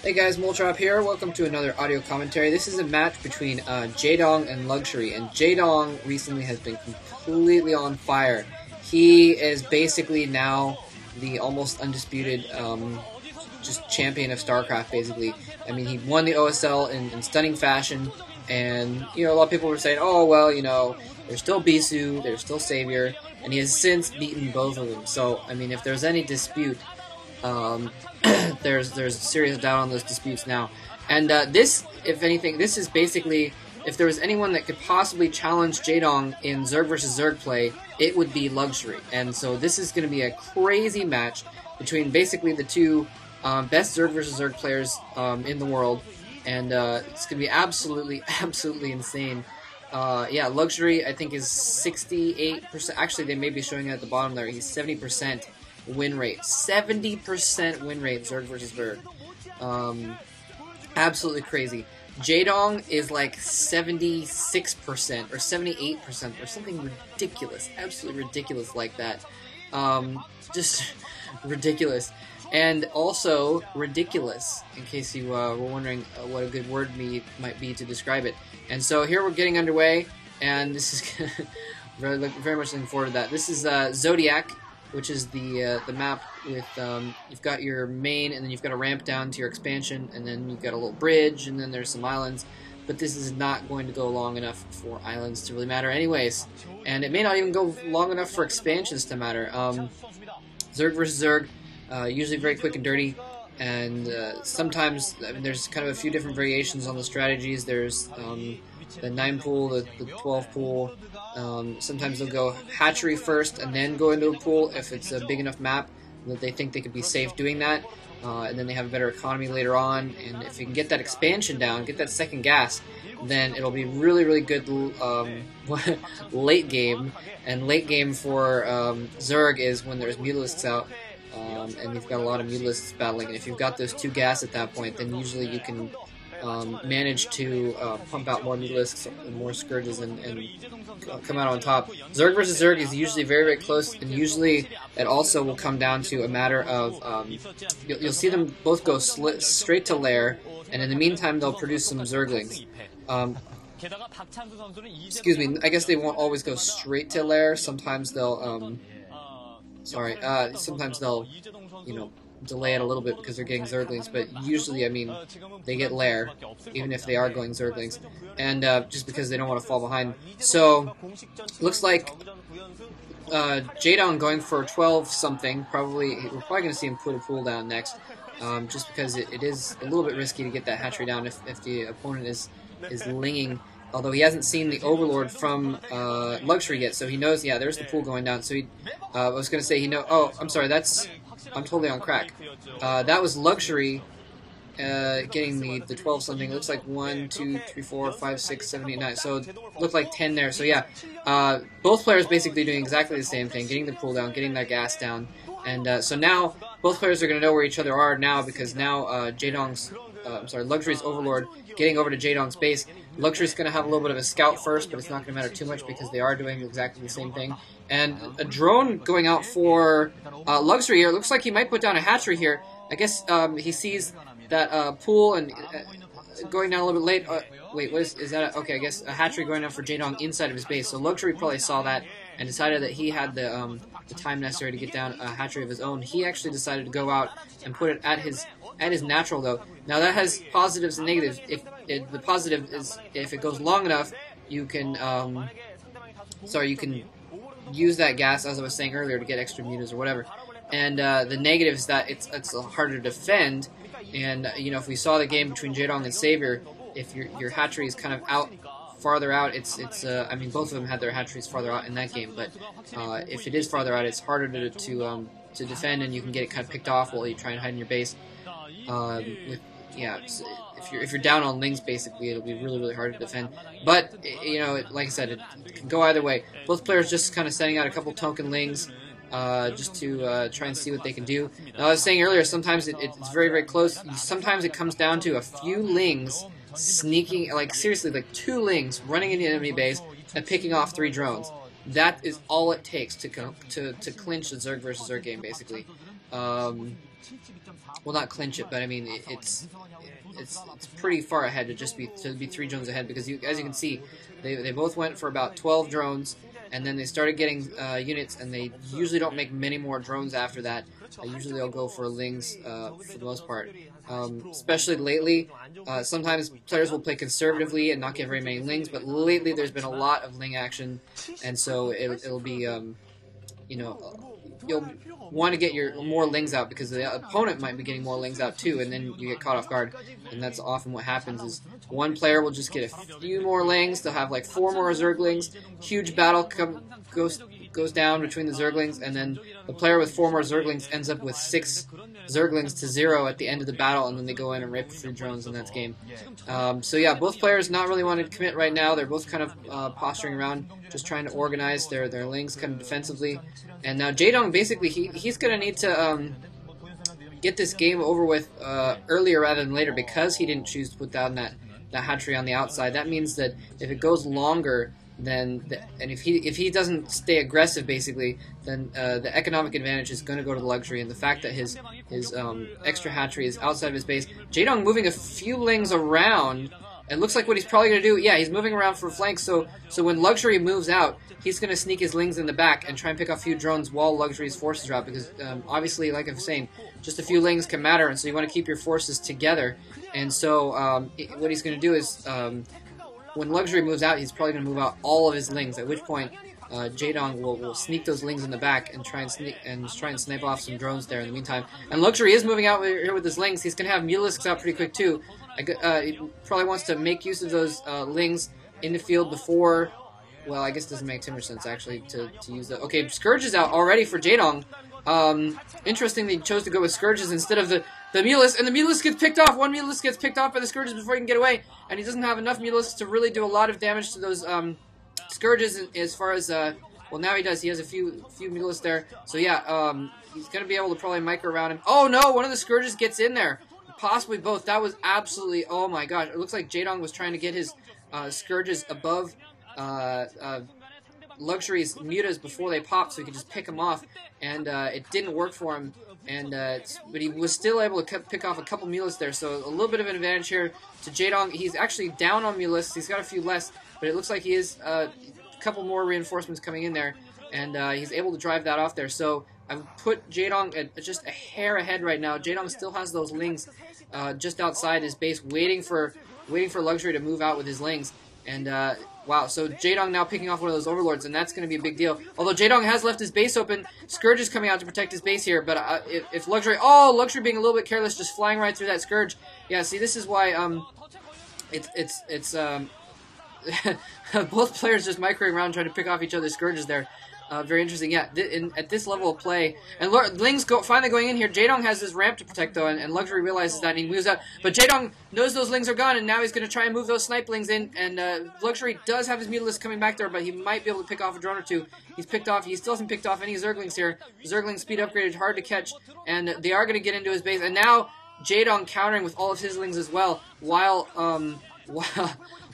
Hey guys, Moltrop here. Welcome to another audio commentary. This is a match between Jaedong and Luxury, and Jaedong recently has been completely on fire. He is basically now the almost undisputed just champion of StarCraft, basically. I mean, he won the OSL in stunning fashion, and, you know, a lot of people were saying, oh, well, you know, there's still Bisu, there's still Savior, and he has since beaten both of them. So, I mean, if there's any dispute, there's serious doubt on those disputes now. And this, if anything, this is basically, if there was anyone that could possibly challenge Jaedong in Zerg versus Zerg play, it would be Luxury. And so this is going to be a crazy match between basically the two best Zerg versus Zerg players in the world. And it's going to be absolutely insane. Yeah, Luxury, I think, is 68%. Actually, they may be showing it at the bottom there. He's 70% win rate. 70% win rate, Zerg versus Zerg. Absolutely crazy. Jaedong is like 76% or 78% or something ridiculous. Absolutely ridiculous like that. Just ridiculous. And also ridiculous, in case you were wondering what a good word might be to describe it. And so here we're getting underway, and this is very much looking forward to that. This is Zodiac, which is the map with, you've got your main, and then you've got a ramp down to your expansion, and then you've got a little bridge, and then there's some islands. But this is not going to go long enough for islands to really matter anyways. And it may not even go long enough for expansions to matter. Zerg versus Zerg, usually very quick and dirty, and sometimes, I mean, there's kind of a few different variations on the strategies. There's the 9 pool, the 12 pool. Sometimes they'll go hatchery first and then go into a pool if it's a big enough map that they think they could be safe doing that. And then they have a better economy later on. And if you can get that expansion down, get that second gas, then it'll be really good late game. And late game for Zerg is when there's Mutalisks out. And you've got a lot of Mutalisks battling. And if you've got those 2 gas at that point, then usually you can manage to pump out more Mutalisks and more Scourges and come out on top. Zerg versus Zerg is usually very close, and usually it also will come down to a matter of you'll see them both go straight to lair, and in the meantime they'll produce some Zerglings. Excuse me, I guess they won't always go straight to lair. Sometimes they'll sometimes they'll, you know, delay it a little bit because they're getting Zerglings, but usually, I mean, they get lair, even if they are going Zerglings, and just because they don't want to fall behind. So, looks like Jaedong going for 12-something, we're probably going to see him put a pool down next, just because it is a little bit risky to get that hatchery down if the opponent is linging, although he hasn't seen the Overlord from Luxury yet, so he knows, yeah, there's the pool going down, so I was going to say, oh, I'm sorry, I'm totally on crack. That was Luxury getting the 12-something. It looks like 1, 2, 3, 4, 5, 6, 7, 8, 9. So it looked like 10 there. So yeah, both players basically doing exactly the same thing, getting the pool down, getting that gas down. And so now both players are going to know where each other are now, because now Luxury's Overlord getting over to Jaedong's base. Luxury's going to have a little bit of a scout first, but it's not going to matter too much because they are doing exactly the same thing. And a drone going out for Luxury here. It looks like he might put down a hatchery here. I guess he sees that pool and going down a little bit late. Wait, what is that? Okay, I guess a hatchery going out for Jaedong inside of his base. So Luxury probably saw that and decided that he had the time necessary to get down a hatchery of his own. He actually decided to go out and put it at his natural, though. Now that has positives and negatives. The positive is if it goes long enough, you can you can use that gas, as I was saying earlier, to get extra mutas or whatever. And the negative is that it's harder to defend. And you know, if we saw the game between Jaedong and Savior, if your hatchery is kind of farther out, I mean, both of them had their hatcheries farther out in that game, but if it is farther out, it's harder to defend, and you can get it kind of picked off while you try and hide in your base. If you're down on lings, basically, it'll be really hard to defend. But you know, like I said, it can go either way. Both players just kind of setting out a couple token lings, just to try and see what they can do. Now, I was saying earlier, sometimes it's very close. Sometimes it comes down to a few lings sneaking, like seriously, like 2 lings running into the enemy base and picking off 3 drones. That is all it takes to clinch the Zerg versus Zerg game, basically. well, not clinch it, but I mean it's pretty far ahead to be 3 drones ahead, because as you can see, they both went for about 12 drones, and then they started getting units, and they usually don't make many more drones after that. Usually they'll go for lings for the most part. Especially lately, sometimes players will play conservatively and not get very many lings, but lately there's been a lot of ling action, and so it'll be, you know, you'll want to get your more lings out, because the opponent might be getting more lings out too, and then you get caught off guard. And that's often what happens, is one player will just get a few more lings, they'll have like 4 more zerglings, huge battle goes down between the zerglings, and then the player with 4 more zerglings ends up with 6 zerglings to 0 at the end of the battle, and then they go in and rape 3 drones, and that's game. So yeah, both players not really wanting to commit right now. They're both kind of posturing around, just trying to organize their lings kind of defensively. And now Jaedong, basically, he's going to need to get this game over with earlier rather than later, because he didn't choose to put down that hatchery on the outside. That means that if it goes longer, and if he doesn't stay aggressive, basically, then the economic advantage is going to go to the luxury. And the fact that his extra hatchery is outside of his base, Jaedong moving a few lings around. It looks like what he's probably going to do, yeah, he's moving around for flanks, so when Luxury moves out, he's going to sneak his lings in the back and try and pick off a few drones while Luxury's forces are out, because obviously, like I'm saying, just a few lings can matter, and so you want to keep your forces together. And so what he's going to do is, when Luxury moves out, he's probably going to move out all of his lings, at which point Jaedong will sneak those lings in the back and try and snipe off some drones there in the meantime. And Luxury is moving out here with his lings. He's going to have Mulisks out pretty quick too. He probably wants to make use of those lings in the field before. Well, I guess it doesn't make too much sense actually to use that. Okay, Scourge is out already for Jaedong. Interestingly, he chose to go with Scourges instead of the Mulisk, and the Mulisk gets picked off. One Mulisk gets picked off by the Scourges before he can get away, and he doesn't have enough Mulisks to really do a lot of damage to those Scourges as far as, well, now he does. He has a few Mulisks there. So yeah, he's going to be able to probably micro around him. Oh no, one of the Scourges gets in there. Possibly both. That was absolutely, oh my gosh. It looks like Jaedong was trying to get his Scourges above Luxury's mutas before they popped, so he could just pick them off, and it didn't work for him. And but he was still able to pick off a couple Mulisks there, so a little bit of an advantage here to Jaedong. He's actually down on Mulisks. He's got a few less, but it looks like he is a couple more reinforcements coming in there, and he's able to drive that off there. So I've put Jaedong at just a hair ahead right now. Jaedong still has those lings just outside his base, waiting for Luxury to move out with his lings. And wow, so Jaedong now picking off one of those overlords, and that's going to be a big deal. Although Jaedong has left his base open, Scourge is coming out to protect his base here. But if Luxury, Luxury being a little bit careless, just flying right through that Scourge. Yeah, see, this is why it's both players just microing around trying to pick off each other's Scourges there. Very interesting. Yeah, at this level of play, and Ling's finally going in here. Jaedong has his ramp to protect though, and Luxury realizes that and he moves out. But Jaedong knows those Lings are gone, and now he's going to try and move those Snipe Lings in. And Luxury does have his Mutalisk coming back there, but he might be able to pick off a drone or two. He still hasn't picked off any Zerglings here. Zergling speed upgraded, hard to catch, and they are going to get into his base. And now Jaedong countering with all of his Lings as well, while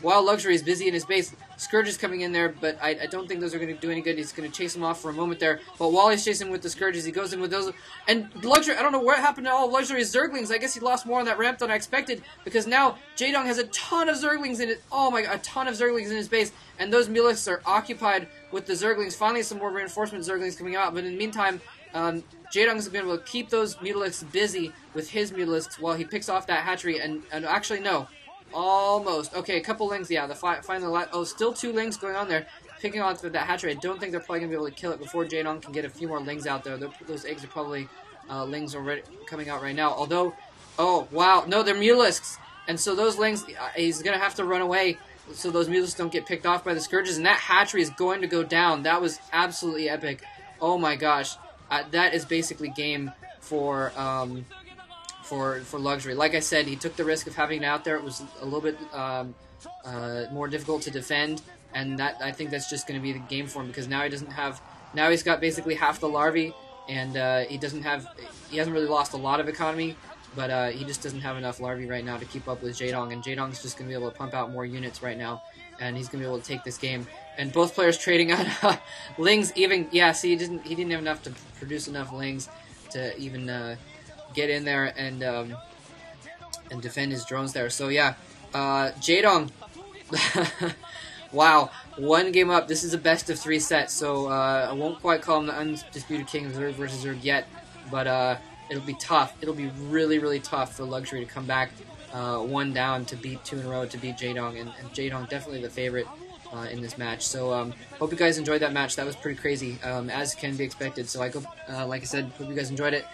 Luxury is busy in his base. Scourge is coming in there, but I don't think those are going to do any good. He's going to chase him off for a moment there. But while he's chasing with the Scourges, he goes in with those. And Luxury, I don't know what happened to all of Luxury's Zerglings. I guess he lost more on that ramp than I expected, because now Jaedong has a ton of Zerglings in it. Oh my god, a ton of Zerglings in his base. And those Mulisks are occupied with the Zerglings. Finally, some more reinforcement Zerglings coming out. But in the meantime, Jaedong's been able to keep those Mutalisks busy with his Mutalisks while he picks off that hatchery. And actually, no. Almost. Okay, a couple Lings, yeah. Still 2 Lings going on there. Picking off that hatchery. I don't think they're probably going to be able to kill it before Jaedong can get a few more Lings out there. Those eggs are probably Lings already coming out right now. Although, oh, wow. No, they're Mutalisks. And so those Lings, he's going to have to run away so those Mutalisks don't get picked off by the Scourges. And that hatchery is going to go down. That was absolutely epic. Oh my gosh. That is basically game for Luxury. Like I said, he took the risk of having it out there. It was a little bit more difficult to defend, and I think that's just going to be the game for him, because now he's got basically half the larvae, and he hasn't really lost a lot of economy, but he just doesn't have enough larvae right now to keep up with Jaedong, and Jaedong's just going to be able to pump out more units right now, and he's going to be able to take this game. And both players trading on Lings. Even, yeah, see, he didn't have enough to produce enough Lings to even get in there and defend his drones there. So yeah, Jaedong. Wow, one game up. This is a best of 3 set, so I won't quite call him the undisputed king of Zerg versus Zerg yet, but it'll be tough. It'll be really, really tough for Luxury to come back 1 down to beat 2 in a row to beat Jaedong, and Jaedong definitely the favorite in this match. So hope you guys enjoyed that match. That was pretty crazy, as can be expected. So like I said, hope you guys enjoyed it.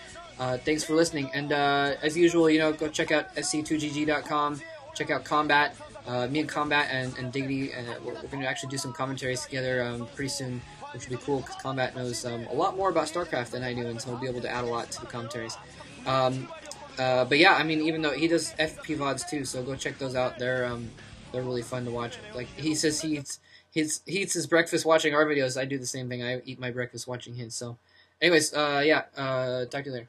Thanks for listening, and as usual, go check out sc2gg.com. Check out Combat. Me and Combat and Diggity, we're going to actually do some commentaries together pretty soon, which will be cool because Combat knows a lot more about StarCraft than I do, and so he'll be able to add a lot to the commentaries. But yeah, I mean, even though he does FP VODs too, so go check those out. They're really fun to watch. Like he says, he eats his breakfast watching our videos. I do the same thing. I eat my breakfast watching his. So, anyways, yeah, talk to you later.